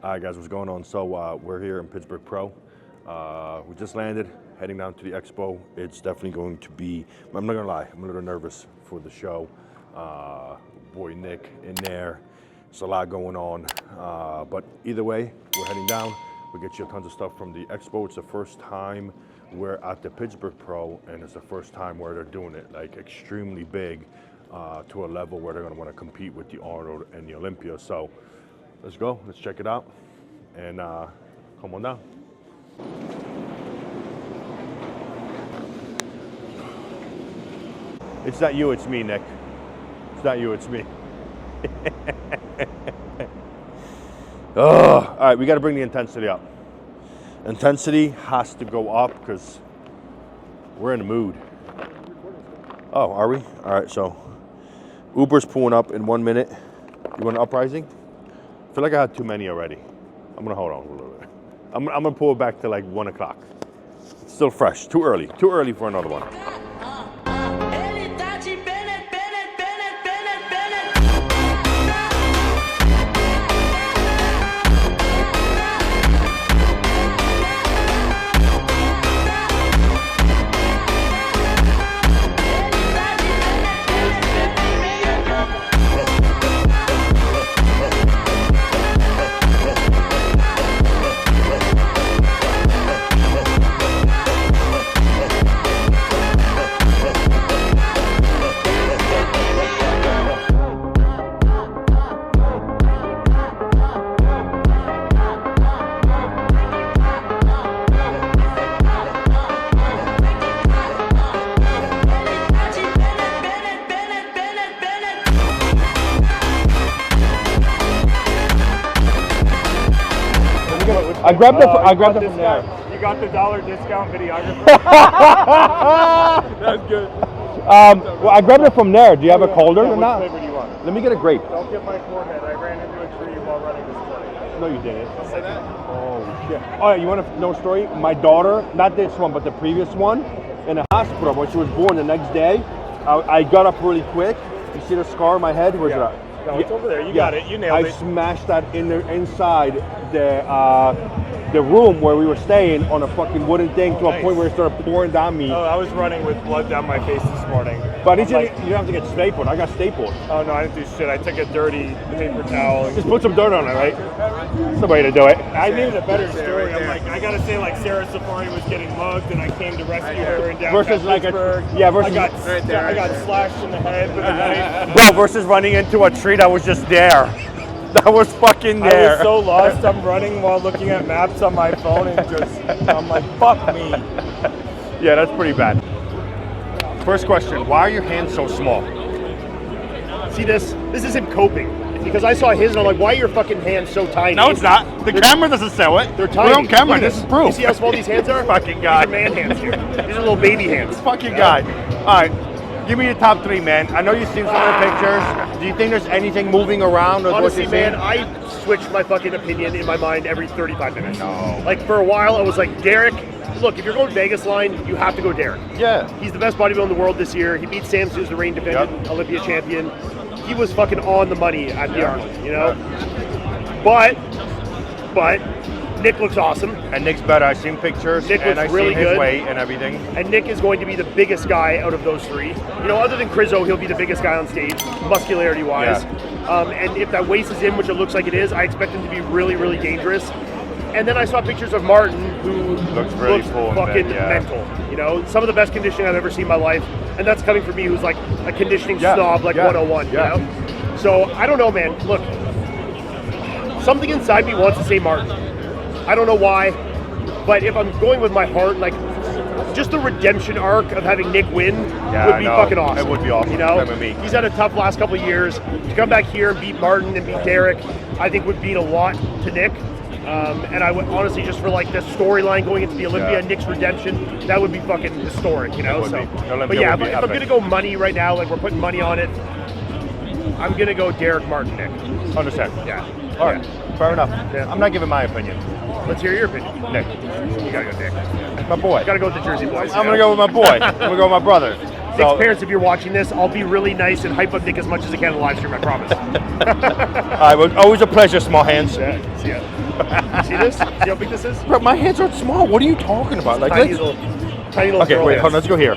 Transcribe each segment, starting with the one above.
All right, guys, what's going on? So we're here in Pittsburgh Pro. We just landed, heading down to the expo. It's definitely going to be, I'm not gonna lie, I'm a little nervous for the show. Boy Nick in there, it's a lot going on. But either way, we're heading down. We'll get you tons of stuff from the expo. It's the first time we're at the Pittsburgh Pro, and it's the first time where they're doing it like extremely big to a level where they're gonna wanna compete with the Arnold and the Olympia. So let's go, let's check it out, and come on down. It's not you, it's me, Nick. It's not you, it's me. Oh, all right, we gotta bring the intensity up. Intensity has to go up because we're in the mood. Oh, are we? All right, so Uber's pulling up in 1 minute. You want an uprising? I feel like I had too many already. I'm gonna hold on a little bit. I'm gonna pull it back to like 1 o'clock. It's still fresh, too early for another one. I grabbed it from there. You got the $1 discount videographer. That's good. Well, I grabbed it from there. Do you have a colder or not? What flavor do you want? Let me get a grape. Don't get my forehead. I ran into a tree while running this play. No, you didn't. I'll say that. Oh, shit. Oh, yeah, you want to know a story? My daughter, not this one, but the previous one, in the hospital, when she was born the next day, I got up really quick. You see the scar on my head? Where's it at? No, it's over there. You got it. You nailed it. I smashed that inside the room where we were staying on a fucking wooden thing to a point where it started pouring down me. Oh, I was running with blood down my face this morning. But you didn't have to get stapled. I got stapled. Oh, no, I didn't do shit. I took a dirty paper towel. Just put some dirt on it, right? That's the way to do it. I needed a better story. I'm like, I gotta say, like, Sarah Safari was getting mugged, and I came to rescue her in downtown versus like Pittsburgh. versus I got slashed in the head with a knife. Bro, versus running into a tree that was just there. That was fucking there. I was so lost. I'm running while looking at maps on my phone, and I'm like, fuck me. Yeah, that's pretty bad. First question, why are your hands so small? See this? This is him coping. Because I saw his and I'm like, why are your fucking hands so tiny? No, it's not. The camera doesn't show it. They're tiny. We're on camera. Look at This is proof. You see how small these hands are? Fucking guy. These are man hands here. These are little baby hands. Fucking guy. All right. Give me your top 3, man. I know you've seen some of the pictures. Do you think there's anything moving around? Or Honestly, what you're man, I switch my fucking opinion in my mind every 35 minutes. No. Like, for a while, I was like, Derek, look, if you're going Vegas line, you have to go Derek. Yeah. He's the best bodybuilder in the world this year. He beat Sam, who's the reigning defending Olympia champion. He was fucking on the money at the Arnold, you know? But Nick looks awesome. And Nick's better. I've seen pictures. Nick and looks I've really seen his good. weight and everything. And Nick is going to be the biggest guy out of those 3. You know, other than Crizzo, he'll be the biggest guy on stage, muscularity-wise. Yeah. And if that waist is in, which it looks like it is, I expect him to be really, really dangerous. And then I saw pictures of Martin, who looks really full fucking mental. You know, some of the best conditioning I've ever seen in my life. And that's coming from me, who's like a conditioning snob, like 101, you know? So, I don't know, man. Look, something inside me wants to say Martin. I don't know why, but if I'm going with my heart, like, just the redemption arc of having Nick win would be fucking awesome. It would be awesome. You know, with me. He's had a tough last couple of years. To come back here and beat Martin and beat Derek, I think would mean a lot to Nick. And I would honestly, just for like the storyline going into the Olympia, Nick's redemption, that would be fucking historic, you know. So, but yeah, if I'm gonna go money right now, like we're putting money on it, I'm gonna go Derek, Martin, Nick. Understand? Yeah. All right. Fair enough. Yeah. I'm not giving my opinion. Let's hear your opinion. Nick. You gotta go Nick. My boy. Gotta go with the Jersey boys. I'm gonna go with my boy. I'm gonna go with my brother. Nick's parents, if you're watching this, I'll be really nice and hype up Nick as much as I can on the live stream, I promise. Well, always a pleasure, small hands. Yeah, see ya. See this? See how big this is? Bro, my hands aren't small. What are you talking about? Like, Tiny little okay, girl wait, hands. hold on, let's go here.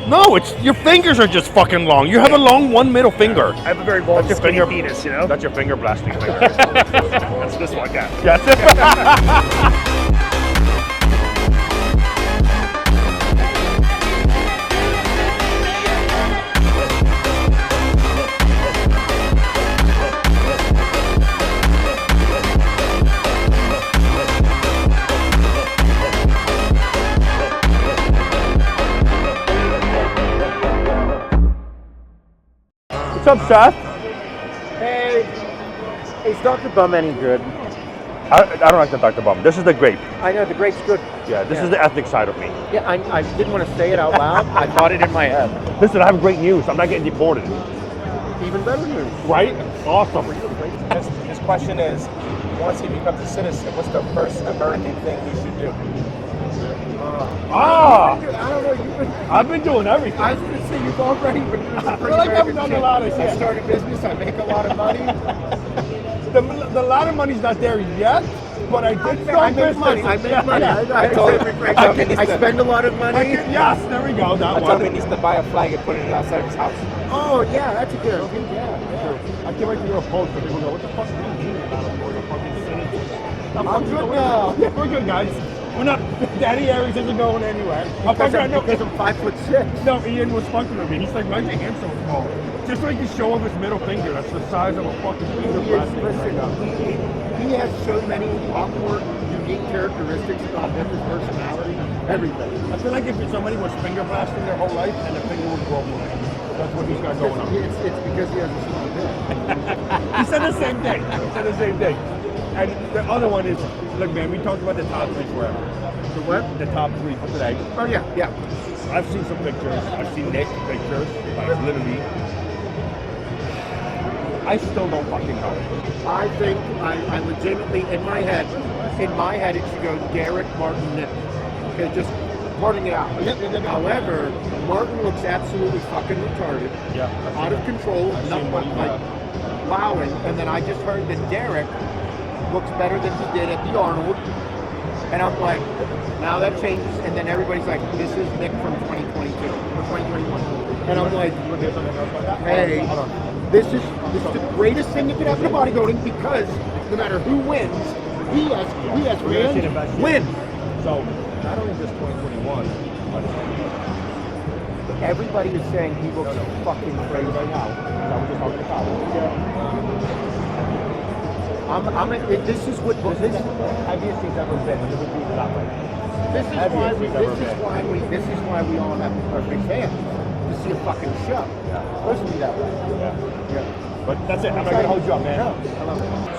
No, it's your fingers are just fucking long. You have a long one middle finger. I have a very long, That's your skinny finger penis, you know? That's your finger blasting finger. That's this one guy. That's it. What's up, Seth? Hey, is Dr. Bum any good? I don't like the Dr. Bum. This is the grape. I know, the grape's good. Yeah, this is the ethnic side of me. Yeah, I didn't want to say it out loud. I thought it in my head. Listen, I have great news. I'm not getting deported. Even better news. Right? Awesome. His question is, once he becomes a citizen, what's the first American thing he should do? Ah! I don't know, you've been... I've been doing everything. I was going to say, you've already been doing some pretty I've American done a shit. lot of I shit. started business, I make a lot of money. The lot of money's not there yet, but I did start I make business. money. I make money. Yeah. I spend a lot of money. Yes, there we go. That I told him he one. needs to buy a flag and put it outside his house. Oh, yeah, that's a good idea. Yeah. I can't wait to do a post where people go, what the fuck do you mean about a fucking city? I'm good now. Yeah, we're good, guys. We're not. Daddy Aries isn't going anywhere. Because I'm 5'6". No, Ian was fucking with me. He's like, why is your hand so small? Just so he can show off his middle finger. That's the size of a fucking finger. He has so many awkward, unique characteristics about him, his personality, everything. I feel like if somebody was finger blasting their whole life and the finger would grow away. That's what he's got going on. It's because he has a small dick. He said the same thing. He said the same thing. And the other one is, look, man, we talked about the top three forever. The what? The top three for today. Oh, yeah, yeah. I've seen some pictures. I've seen Nick's pictures. Like, literally. I still don't fucking know. I think I legitimately, in my head, it should go Derek, Martin, Nick. Okay, just parting it out. However, Martin looks absolutely fucking retarded. Yeah. Out of control, not like wowing. And then I just heard that Derek looks better than he did at the Arnold. And I'm like, now that changes. And then everybody's like, this is Nick from 2022 or 2021. And I'm like, hey, this is the greatest thing that could happen to bodybuilding because no matter who wins, he has fans win. So, not only just 2021, but everybody is saying he looks fucking crazy now. that was just talking about. This is what this is. Heaviest he's ever been. It would be that way. This is why we all have are big fans to see a fucking show. Supposed to be that way. Yeah. But that's it. I'm not gonna hold you up, man.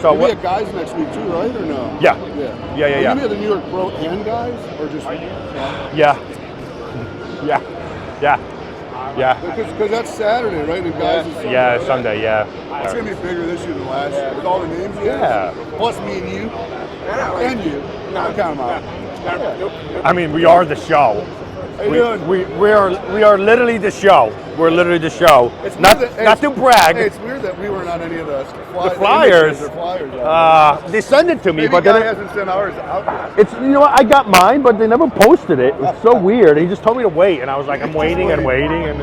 So You'll be what? at guys next week too, right? Or no? Yeah. Yeah. Yeah. Are you gonna be at the New York Pro and guys, or just? Yeah. Because that's Saturday, right? And guys is Sunday. Yeah, right? Sunday. Yeah. It's gonna be bigger this year than last year with all the names. he has. Yeah. Plus me and you. And you. I'll count them out. I mean, we are the show. We are literally the show. We're literally the show. It's Not weird that- not to brag. Hey, it's weird that we weren't on any of the flyers. Flyers. They send it to me, Maybe but guy then hasn't sent ours out. it's you know what, I got mine, but they never posted it. It was so weird. He just told me to wait, and I was like, I'm waiting and waiting, and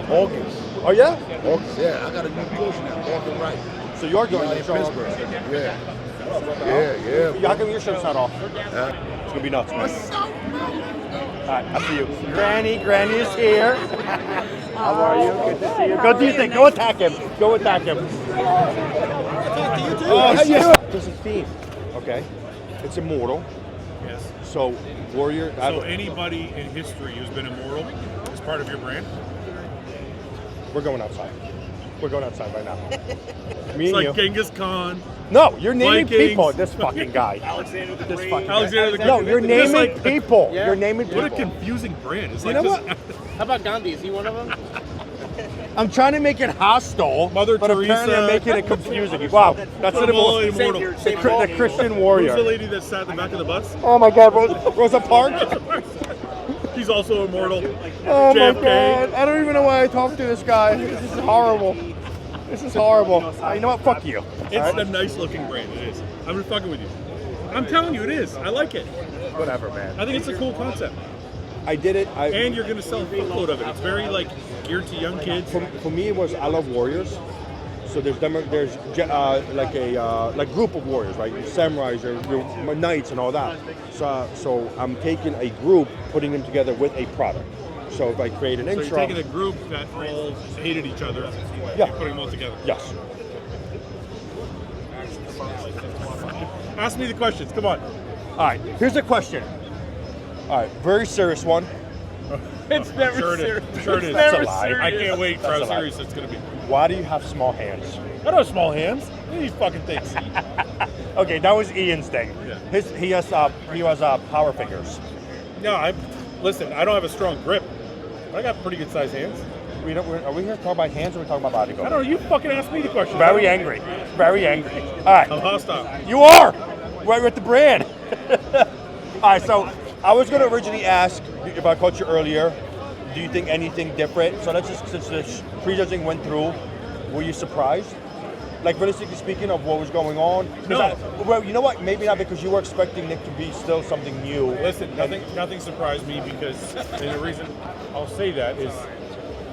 August. oh yeah. August. Yeah, I got a new coach now. Walking right. So you're going in to Pittsburgh. Yeah. Yeah. How come your shirt's not off? It's gonna be nuts, man. All right, I see you. Granny is here. How are you? Good to see you. Go do your thing. Go attack him. Go attack him. Oh, yeah. This is Steve. Okay. It's immortal. Yes. So Warrior. So anybody in history who's been immortal is part of your brand? We're going outside. We're going outside right now. Me It's and like you. Genghis Khan. No, you're naming Vikings. people. This fucking guy. Alexander the This Great. fucking Alexander the guy. No, Great. you're Just naming like the- people. Yeah. You're naming people. What a confusing brand. It's You like know just, what? How about Gandhi? Is he one of them? I'm trying to make it hostile, Mother but apparently Teresa. I'm making it confusing. Wow, that's Put the them all most, immortal. the Christian Who's the warrior. lady that sat in the back of the bus? Oh my God, Rosa Parks. He's also immortal. Oh my JFK. God, I don't even know why I talked to this guy. This is horrible. This is horrible. You know what? Fuck you. It's a nice looking brand. It is. I'm just fucking with you. I'm telling you, it is. I like it. Whatever, man. I think it's a cool concept. I did it. And you're going to sell a fuckload of it. It's very like geared to young kids. For me, it was I love warriors. So there's like a like group of warriors, right? Your samurais, your knights, and all that. So I'm taking a group, putting them together with a product. So if I create an So intro, you're taking a group that all hated each other, Yeah. and putting them all together. yes. Ask me the questions. Come on. All right. Here's the question. All right, very serious one. It's never Sure it serious. is. Sure it is. That's a Never lie. I can't wait for That's how a lie. serious it's going to be. Why do you have small hands? I don't have small hands. What are these fucking things? Okay, that was Ian's thing. Yeah. He has power fingers. No, listen, I don't have a strong grip. But I got pretty good sized hands. Are we here to talk about hands or are we talking about bodybuilding? I don't know. You fucking asked me the question. Very angry. Very angry. All right. I'm hostile. You are! Right with the brand. All right, so I was going to originally ask, if I caught you earlier, do you think anything different? So let's just, since the prejudging went through, were you surprised? Like, realistically speaking, of what was going on? No. Well, you know what? Maybe not, because you were expecting Nick to be still something new. Listen, nothing surprised me because, and the reason I'll say that is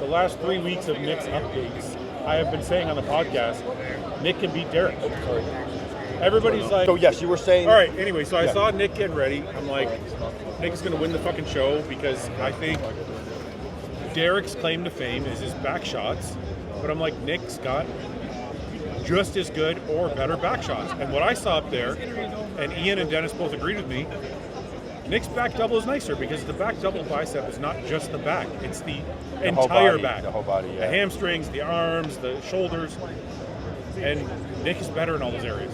the last 3 weeks of Nick's updates, I have been saying on the podcast, Nick can beat Derek. Everybody's like, So yes, you were saying. all right, anyway, so I Yeah. saw Nick getting ready. I'm like, Nick's going to win the fucking show because I think Derek's claim to fame is his back shots. But I'm like, Nick's got just as good or better back shots. And what I saw up there, and Ian and Dennis both agreed with me, Nick's back double is nicer because the back double bicep is not just the back, it's the whole entire body, back. the whole body, yeah. The hamstrings, the arms, the shoulders. And Nick is better in all those areas.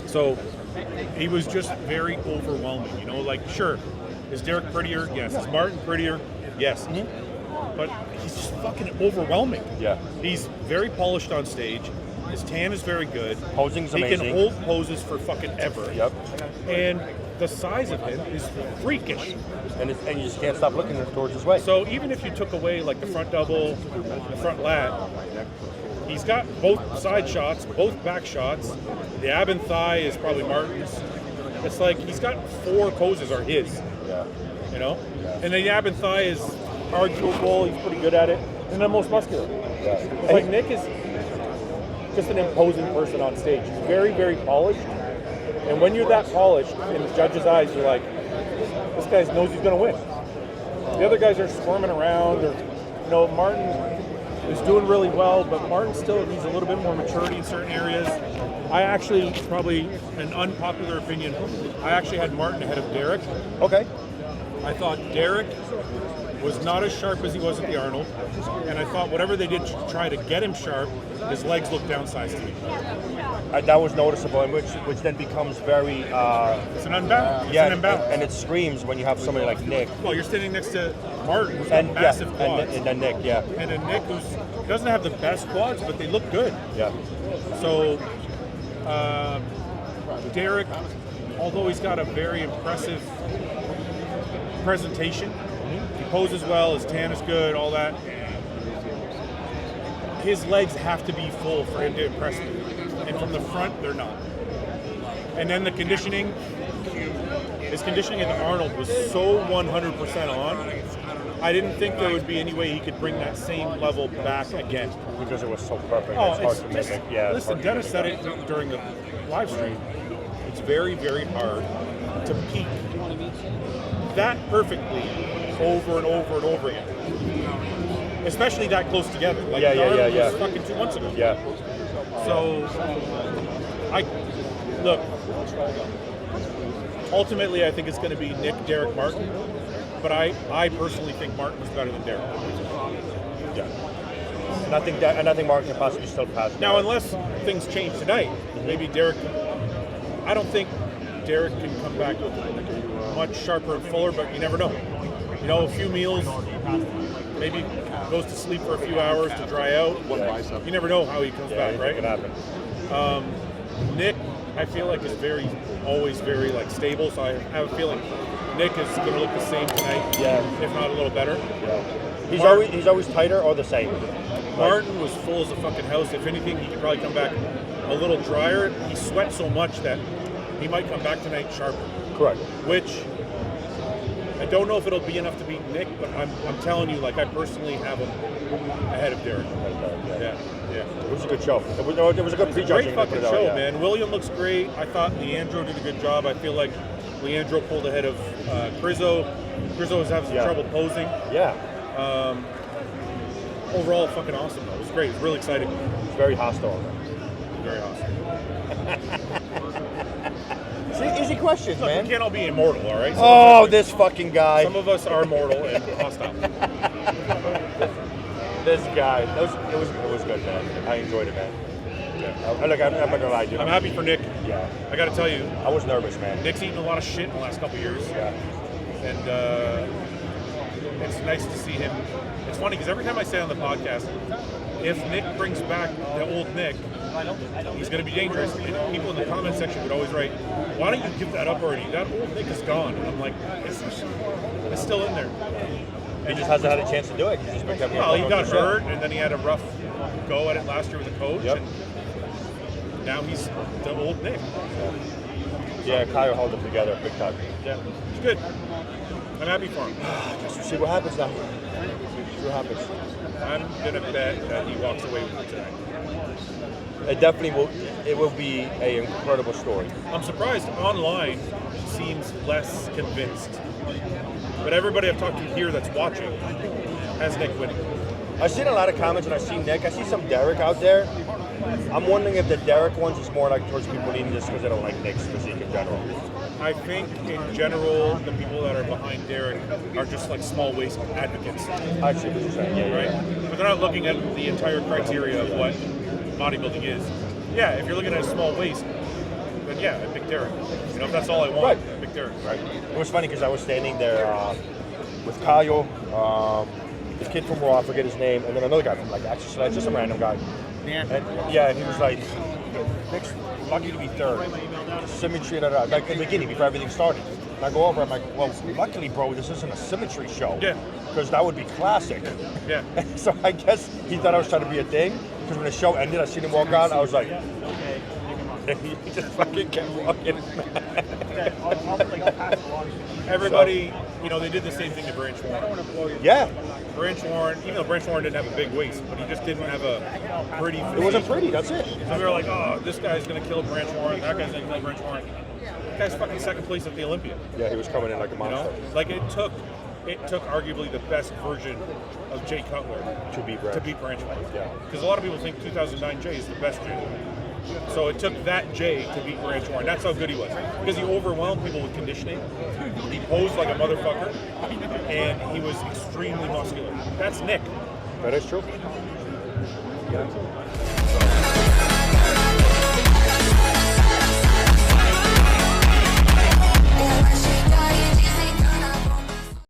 So he was just very overwhelming, you know, like, sure, is Derek prettier? Yes. Is Martin prettier? Yes. But he's just fucking overwhelming. Yeah. He's very polished on stage. His tan is very good. Posing's He amazing. can hold poses for fucking ever. Yep. And the size of him is freakish. And you just can't stop looking towards his way. So even if you took away like the front double, the front lat, he's got both side shots, both back shots. The ab and thigh is probably Martin's. It's like he's got 4 poses are his. Yeah. You know? And the ab and thigh is arguable, he's pretty good at it. And the most muscular. It's like Nick is just an imposing person on stage. He's very, very polished. And when you're that polished in the judge's eyes, you're like, this guy knows he's going to win. The other guys are squirming around, or, you know, Martin is doing really well, but Martin still needs a little bit more maturity in certain areas. I actually, probably an unpopular opinion, I actually had Martin ahead of Derek. Okay. I thought Derek was not as sharp as he was at the Arnold, and I thought whatever they did to try to get him sharp, his legs looked downsized to me. That was noticeable, and which then becomes very. It's an imbalance. Yeah, It's an imbalance. and it screams when you have somebody like Nick. Well, you're standing next to Martin, who's got massive quads, and then Nick, yeah, and a Nick who doesn't have the best quads, but they look good. yeah. So, Derek, although he's got a very impressive presentation, he poses well, his tan is good, all that, his legs have to be full for him to impress me. And from the front, they're not. And then the conditioning, his conditioning at the Arnold was so 100% on, I didn't think there would be any way he could bring that same level back again. Because it was so perfect. Oh, it's hard it's to just, mimic. Yeah. it's listen, hard to Dennis said mimic. it during the live stream. It's very, very hard to peak that perfectly over and over and over again. Especially that close together. Like the Arnold was fucking 2 months ago. Yeah. So Look, ultimately, I think it's going to be Nick, Derek, Martin. But I personally think Martin was better than Derek. Yeah. And I think Martin can possibly still pass. Now, unless things change tonight, maybe Derek. I don't think Derek can come back much sharper and fuller, but you never know. You know, a few meals, maybe goes to sleep for a few hours to dry out. You never know how he comes back, right? It can happen. Nick, I feel like is always very like stable. So I have a feeling Nick is going to look the same tonight, if not a little better. Yeah. He's always tighter or the same. Martin was full as a fucking house. If anything, he could probably come back a little drier. He sweats so much that he might come back tonight sharper. Correct. Which I don't know if it'll be enough to beat Nick, but I'm telling you, like I personally have him ahead of Derek. Yeah. It was a good show. It was a good prejudging. Great fucking show, man. William looks great. I thought Leandro did a good job. I feel like Leandro pulled ahead of Crizzo. Crizzo was having some trouble posing. Yeah. Overall, fucking awesome, though. It was great. It was really exciting. It's very hostile. Very hostile. See, easy questions, Look, man. we can't all be immortal, all right? This fucking guy. Some of us are mortal and hostile. This guy. It was good, man. I enjoyed it, man. Yeah. Look, I'm not gonna lie, dude. I'm happy for Nick. Yeah. I got to tell you, I was nervous, man. Nick's eaten a lot of shit in the last couple of years. Yeah. And it's nice to see him. It's funny because every time I say on the podcast, if Nick brings back the old Nick, he's going to be dangerous. And people in the comment section would always write, "Why don't you give that up already? That old Nick is gone." And I'm like, it's still in there. He just hasn't had a chance to do it. He's just been Well, he got hurt, and then he had a rough go at it last year with a coach. Yep. And now he's the old Nick. Yeah, Kyle held it together big time. Yeah, it's good. I'm happy for him. Guess we'll see what happens now. See what happens. I'm gonna bet that he walks away with it tonight. It definitely will. It will be an incredible story. I'm surprised online seems less convinced, but everybody I've talked to here that's watching has Nick winning. I've seen a lot of comments, and I see Nick. I see some Derek out there. I'm wondering if the Derek ones is more like towards people needing this because they don't like Nick's physique in general. I think in general, the people that are behind Derek are just like small waist advocates. I see what you're saying. Yeah, right? yeah. But they're not looking at the entire criteria of what bodybuilding is. Yeah, if you're looking at a small waist, then yeah, I pick Derek. You know, if that's all I want, Right. I pick Derek. Right. It was funny because I was standing there with Kyle, the kid from Raw, I forget his name, and then another guy from like Exercise, just a random guy. And he was like, Nick's lucky to be third. Symmetry, like in the beginning, before everything started. And I go over, I'm like, well, luckily, bro, this isn't a symmetry show. Yeah. Because that would be classic. Yeah. So I guess he thought I was trying to be a thing. Because when the show ended, I seen him walk out, I was like, and he just fucking kept walking. Everybody, you know, they did the same thing to Branch Warren. Yeah. Branch Warren, even though Branch Warren didn't have a big waist, but he just didn't have a pretty physique. It wasn't pretty, that's it. So we were like, oh, this guy's going to kill Branch Warren, that guy's going to kill Branch Warren. That guy's fucking second place at the Olympia. Yeah, he was coming in like a You monster. know? Like it took arguably the best version of Jay Cutler To beat Branch. Warren. Yeah. Because a lot of people think 2009 Jay is the best Jay. So it took that Jay to beat Branch Warren. That's how good he was. Because he overwhelmed people with conditioning. He posed like a motherfucker. And he was extremely muscular. That's Nick. That is true. Yeah.